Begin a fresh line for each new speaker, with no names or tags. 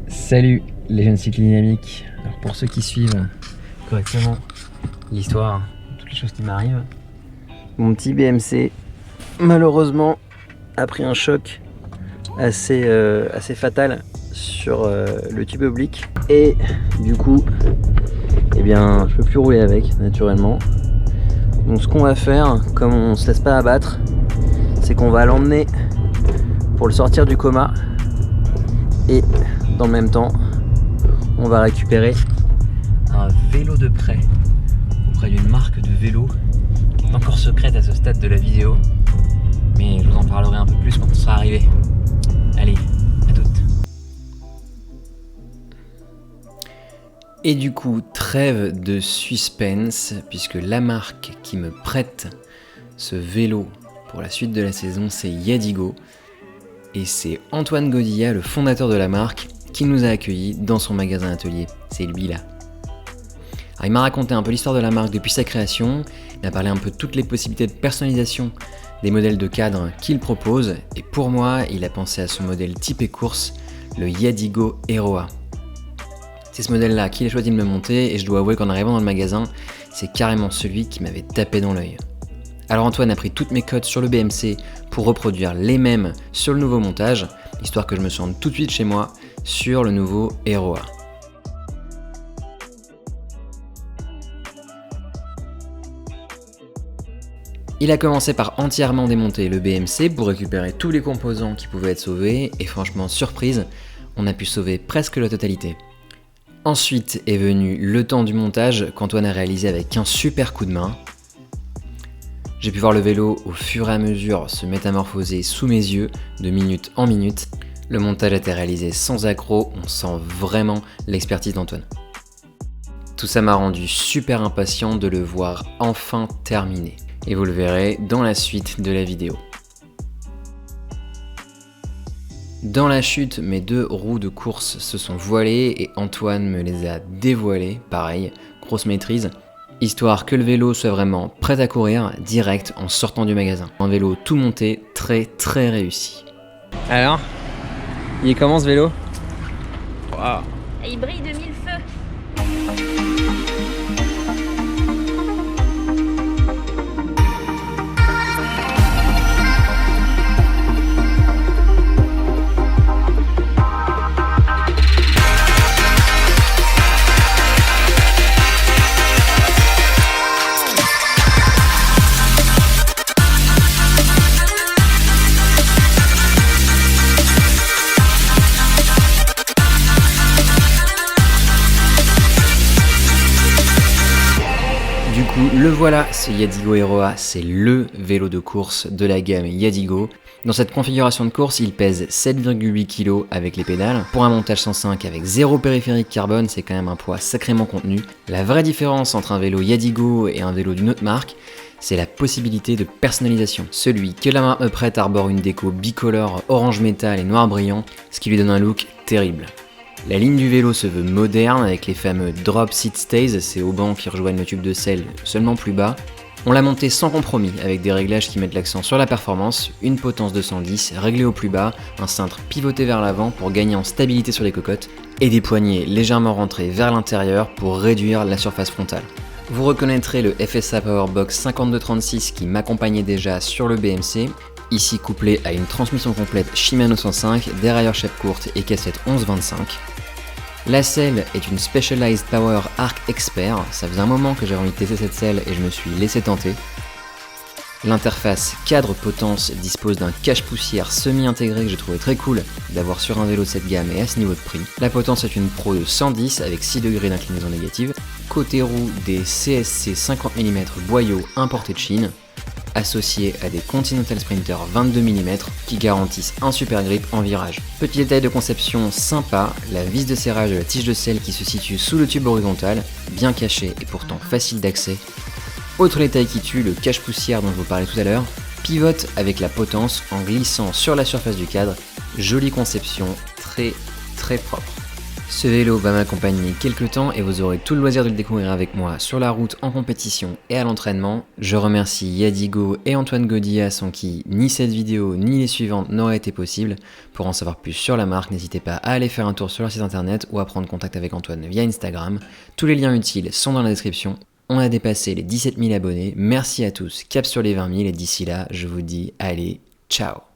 Salut les jeunes cyclodynamiques. Alors pour ceux qui suivent correctement l'histoire, toutes les choses qui m'arrivent, mon petit BMC malheureusement a pris un choc assez fatal sur le tube oblique et du coup eh bien je peux plus rouler avec naturellement. Donc ce qu'on va faire, comme on se laisse pas abattre, c'est qu'on va l'emmener pour le sortir du coma et dans le même temps on va récupérer un vélo de prêt auprès d'une marque de vélo qui est encore secrète à ce stade de la vidéo, mais je vous en parlerai un peu plus quand on sera arrivé. Allez, à toutes. Et du coup, trêve de suspense, puisque la marque qui me prête ce vélo pour la suite de la saison, c'est Yadigo. Et c'est Antoine Godilla, le fondateur de la marque, qui nous a accueillis dans son magasin atelier. C'est lui là. Alors, il m'a raconté un peu l'histoire de la marque depuis sa création, il a parlé un peu de toutes les possibilités de personnalisation des modèles de cadre qu'il propose, et pour moi, il a pensé à son modèle type et course, le Yadigo Heroa. C'est ce modèle-là qu'il a choisi de me monter, et je dois avouer qu'en arrivant dans le magasin, c'est carrément celui qui m'avait tapé dans l'œil. Alors Antoine a pris toutes mes cotes sur le BMC pour reproduire les mêmes sur le nouveau montage, histoire que je me sente tout de suite chez moi sur le nouveau Heroa. Il a commencé par entièrement démonter le BMC pour récupérer tous les composants qui pouvaient être sauvés, et franchement, surprise, on a pu sauver presque la totalité. Ensuite est venu le temps du montage qu'Antoine a réalisé avec un super coup de main. J'ai pu voir le vélo au fur et à mesure se métamorphoser sous mes yeux de minute en minute. Le montage a été réalisé sans accroc, on sent vraiment l'expertise d'Antoine. Tout ça m'a rendu super impatient de le voir enfin terminé. Et vous le verrez dans la suite de la vidéo. Dans la chute, mes deux roues de course se sont voilées et Antoine me les a dévoilées, pareil, grosse maîtrise. Histoire que le vélo soit vraiment prêt à courir direct en sortant du magasin. Un vélo tout monté, très réussi. Alors, il est comment ce vélo? Wow.
Il brille de mille feux.
Le voilà, ce Yadigo Heroa, c'est le vélo de course de la gamme Yadigo. Dans cette configuration de course, il pèse 7,8 kg avec les pédales. Pour un montage 105 avec 0 périphérique carbone, c'est quand même un poids sacrément contenu. La vraie différence entre un vélo Yadigo et un vélo d'une autre marque, c'est la possibilité de personnalisation. Celui que la marque me prête arbore une déco bicolore orange métal et noir brillant, ce qui lui donne un look terrible. La ligne du vélo se veut moderne avec les fameux drop seat stays, ces haubans qui rejoignent le tube de selle seulement plus bas. On l'a monté sans compromis avec des réglages qui mettent l'accent sur la performance, une potence de 110 réglée au plus bas, un cintre pivoté vers l'avant pour gagner en stabilité sur les cocottes et des poignées légèrement rentrées vers l'intérieur pour réduire la surface frontale. Vous reconnaîtrez le FSA Powerbox 5236 qui m'accompagnait déjà sur le BMC, ici couplé à une transmission complète Shimano 105, dérailleur chef courte et cassette 1125. La selle est une Specialized Power Arc Expert, ça faisait un moment que j'avais envie de tester cette selle et je me suis laissé tenter. L'interface cadre potence dispose d'un cache-poussière semi-intégré que j'ai trouvé très cool d'avoir sur un vélo de cette gamme et à ce niveau de prix. La potence est une Pro de 110 avec 6 degrés d'inclinaison négative. Côté roue, des CSC 50 mm boyaux importés de Chine, associés à des Continental Sprinter 22 mm qui garantissent un super grip en virage. Petit détail de conception sympa, la vis de serrage de la tige de selle qui se situe sous le tube horizontal, bien caché et pourtant facile d'accès. Autre détail qui tue, le cache-poussière dont je vous parlais tout à l'heure, pivote avec la potence en glissant sur la surface du cadre, jolie conception, très propre. Ce vélo va m'accompagner quelques temps et vous aurez tout le loisir de le découvrir avec moi sur la route, en compétition et à l'entraînement. Je remercie Yadigo et Antoine Godilla sans qui ni cette vidéo ni les suivantes n'auraient été possibles. Pour en savoir plus sur la marque, n'hésitez pas à aller faire un tour sur leur site internet ou à prendre contact avec Antoine via Instagram. Tous les liens utiles sont dans la description. On a dépassé les 17 000 abonnés, merci à tous, cap sur les 20 000 et d'ici là, je vous dis allez, ciao.